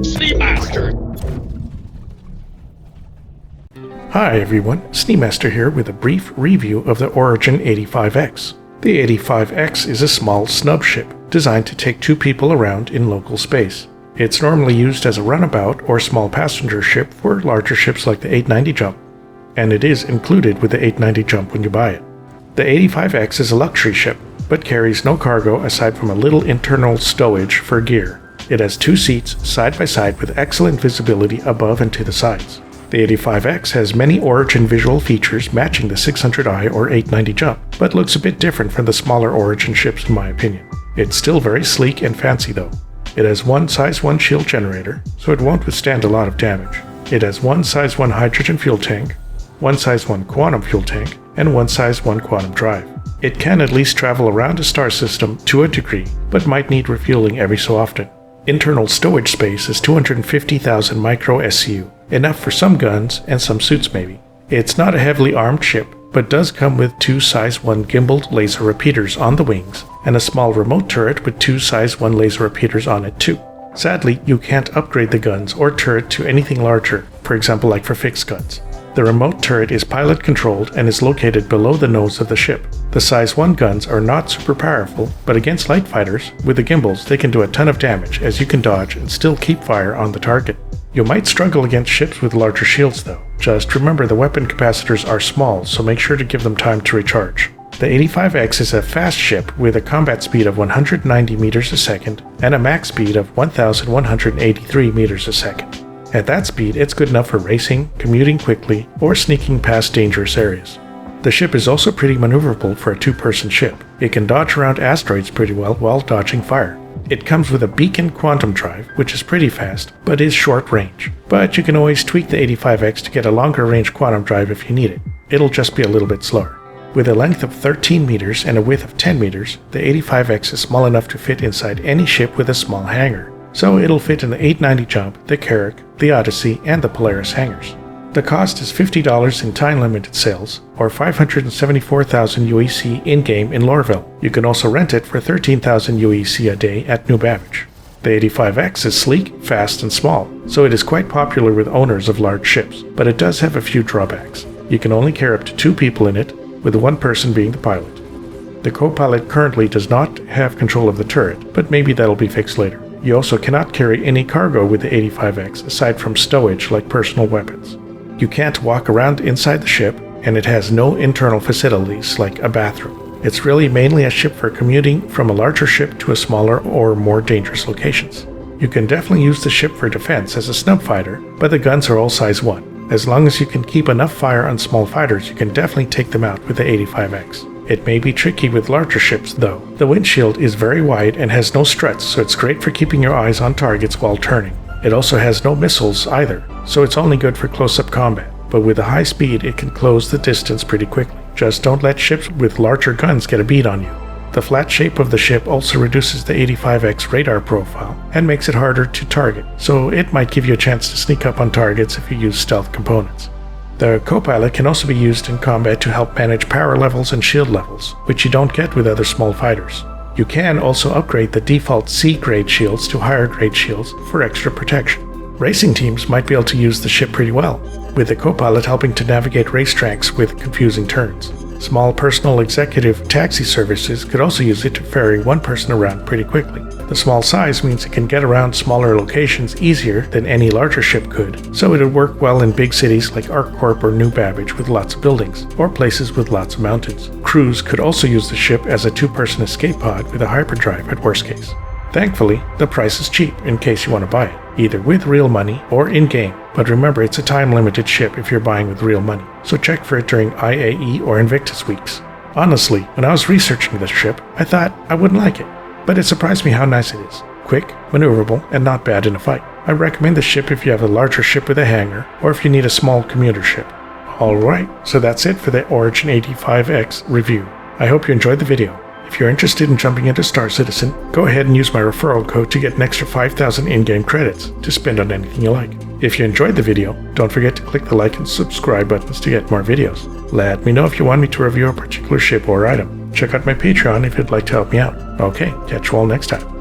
Sneemaster! Hi everyone, Sneemaster here with a brief review of the Origin 85X. The 85X is a small snub ship designed to take two people around in local space. It's normally used as a runabout or small passenger ship for larger ships like the 890 Jump, and it is included with the 890 Jump when you buy it. The 85X is a luxury ship, but carries no cargo aside from a little internal stowage for gear. It has two seats side by side with excellent visibility above and to the sides. The 85X has many Origin visual features matching the 600i or 890 Jump, but looks a bit different from the smaller Origin ships in my opinion. It's still very sleek and fancy though. It has one size 1 shield generator, so it won't withstand a lot of damage. It has one size 1 hydrogen fuel tank, one size 1 quantum fuel tank, and one size 1 quantum drive. It can at least travel around a star system to a degree, but might need refueling every so often. Internal stowage space is 250,000 micro SCU, enough for some guns and some suits maybe. It's not a heavily armed ship, but does come with two size 1 gimbaled laser repeaters on the wings, and a small remote turret with two size 1 laser repeaters on it too. Sadly, you can't upgrade the guns or turret to anything larger, for example like for fixed guns. The remote turret is pilot controlled and is located below the nose of the ship. The size 1 guns are not super powerful, but against light fighters, with the gimbals they can do a ton of damage as you can dodge and still keep fire on the target. You might struggle against ships with larger shields though. Just remember the weapon capacitors are small, so make sure to give them time to recharge. The 85X is a fast ship with a combat speed of 190 meters a second and a max speed of 1,183 meters a second. At that speed, it's good enough for racing, commuting quickly, or sneaking past dangerous areas. The ship is also pretty maneuverable for a two-person ship. It can dodge around asteroids pretty well while dodging fire. It comes with a beacon quantum drive, which is pretty fast, but is short range. But you can always tweak the 85X to get a longer range quantum drive if you need it. It'll just be a little bit slower. With a length of 13 meters and a width of 10 meters, the 85X is small enough to fit inside any ship with a small hangar. So it'll fit in the 890 Jump, the Carrack, the Odyssey, and the Polaris hangars. The cost is $50 in time-limited sales, or 574,000 UEC in-game in Lorville. You can also rent it for 13,000 UEC a day at New Babbage. The 85X is sleek, fast, and small, so it is quite popular with owners of large ships, but it does have a few drawbacks. You can only carry up to 2 people in it, with one person being the pilot. The co-pilot currently does not have control of the turret, but maybe that'll be fixed later. You also cannot carry any cargo with the 85X aside from stowage like personal weapons. You can't walk around inside the ship, and it has no internal facilities like a bathroom. It's really mainly a ship for commuting from a larger ship to a smaller or more dangerous locations. You can definitely use the ship for defense as a snub fighter, but the guns are all size 1. As long as you can keep enough fire on small fighters, you can definitely take them out with the 85X. It may be tricky with larger ships though. The windshield is very wide and has no struts, so it's great for keeping your eyes on targets while turning. It also has no missiles either, so it's only good for close-up combat, but with a high speed it can close the distance pretty quickly. Just don't let ships with larger guns get a bead on you. The flat shape of the ship also reduces the 85X radar profile and makes it harder to target, so it might give you a chance to sneak up on targets if you use stealth components. The co-pilot can also be used in combat to help manage power levels and shield levels, which you don't get with other small fighters. You can also upgrade the default C-grade shields to higher grade shields for extra protection. Racing teams might be able to use the ship pretty well, with the co-pilot helping to navigate racetracks with confusing turns. Small personal executive taxi services could also use it to ferry one person around pretty quickly. The small size means it can get around smaller locations easier than any larger ship could, so it would work well in big cities like ArcCorp or New Babbage with lots of buildings, or places with lots of mountains. Crews could also use the ship as a two-person escape pod with a hyperdrive at worst case. Thankfully, the price is cheap in case you want to buy it, either with real money or in-game, but remember it's a time-limited ship if you're buying with real money, so check for it during IAE or Invictus weeks. Honestly, when I was researching this ship, I thought I wouldn't like it, but it surprised me how nice it is. Quick, maneuverable, and not bad in a fight. I recommend the ship if you have a larger ship with a hangar, or if you need a small commuter ship. Alright, so that's it for the Origin 85X review. I hope you enjoyed the video. If you're interested in jumping into Star Citizen, go ahead and use my referral code to get an extra 5,000 in-game credits to spend on anything you like. If you enjoyed the video, don't forget to click the like and subscribe buttons to get more videos. Let me know if you want me to review a particular ship or item. Check out my Patreon if you'd like to help me out. Okay, catch you all next time.